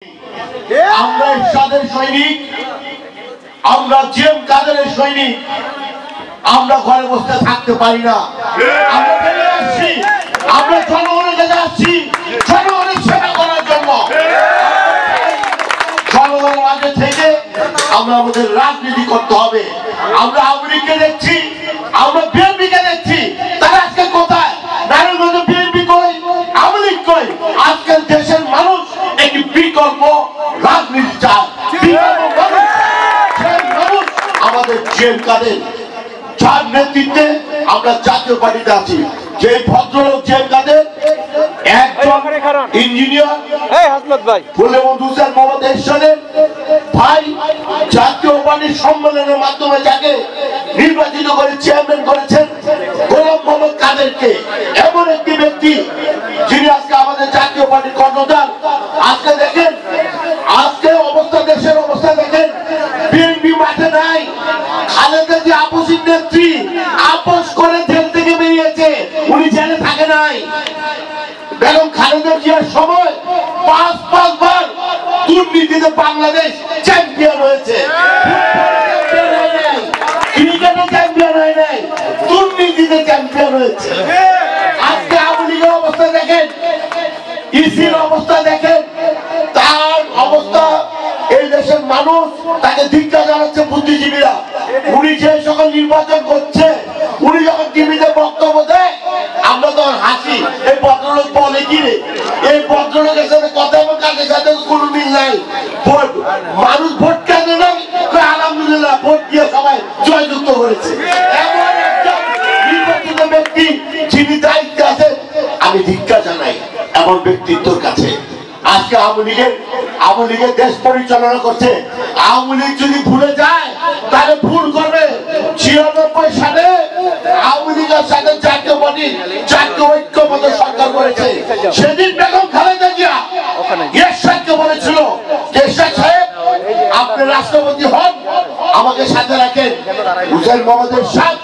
আমরা ইরশাদের সৈনিক, আমরা জিএম কাদেরের সৈনিক। আমরা ঘরে বসে থাকতে পারি না। আমরা বেরিয়ে আসছি, আমরা জনগণের কাছে আসছি জনগণের সেবা করার জন্য। জনগণের মাঝে থেকে আমরা আমাদের রাজনীতি করতে হবে। আমরা আওয়ামী লীগকে দেখছি, আমরা বিএনপিকে দেখছি, তারা আজকে কোথায়? নারায়ণগঞ্জে বিএনপি কই, আওয়ামী লীগ কই? আজকের দেশের মানুষ একটি বিকল্প রাজনীতি চায়। আমাদের জিএম কাদের, যার নেতৃত্বে আমরা জাতীয় পার্টিতে আছি, যে ভদ্রলোক জিএম কাদের একজন ইঞ্জিনিয়ার, মোহাম্মদ এরশাদের ভাই, জাতীয় পার্টির সম্মেলনের মাধ্যমে যাকে নির্বাচিত করে চেয়ারম্যান করেছেন গোলাম মোহাম্মদ কাদেরকে, এমন একটি ব্যক্তি যিনি আজকে আমাদের জাতীয় পার্টির কর্ণধার। আজকে দেখেন, আজকে অবস্থা, দেশের অবস্থা দেখেন, বিএনপি মাঠে নাই। খালেদা যে আপসির নেত্রী আপোষ করে জেল থেকে বেরিয়েছে, উনি জেলে থাকে নাই। বেগম খালেদা জিয়ার সময় পাঁচবার দুর্নীতিতে বাংলাদেশ চ্যাম্পিয়ন হয়েছে, ক্রিকেটে চ্যাম্পিয়ন হয় নাই, দুর্নীতিতে চ্যাম্পিয়ন হয়েছে। আজকে আওয়ামী লীগের অবস্থা দেখেন, ইসির অবস্থা দেখেন, তার অবস্থা। এই দেশের মানুষ তাকে ধিক্কার জানাচ্ছে, বুদ্ধিজীবীরা। উনি যে সকল নির্বাচন করছে, উনি যখন টিভিতে বক্তব্য দেয়, আমরা তখন হাসি, এই ভদ্রলোক বলে কি রে? এই ভদ্রলোকের সাথে কথা এবং কাজের সাথে কোনো মিল নাই। মানুষ ভোট কেন নাই? আলহামদুলিল্লাহ, ভোট দিয়ে সবাই জয়যুক্ত করেছে। এমন একজন নির্বাচিত ব্যক্তি যিনি দায়িত্বে আছেন, আমি ধিক্কার জানাই এমন ব্যক্তিত্বর কাছে। আজকে আওয়ামী লীগের দেশ পরিচালনা করছে। আওয়ামী লীগ যদি ভুলে যায় তাহলে ভুল করবে। 96 সালে আওয়ামী লীগের সাথে জাতীয় পার্টি জাতীয় ঐক্যবদ্ধ সরকার করেছে। সেদিন বেগম খালেদা জিয়া এরশাদকে বলেছিল, এরশাদ সাহেব আপনি রাষ্ট্রপতি হন, আমাকে সাথে রাখেন। হুসেইন মোহাম্মদ এরশাদ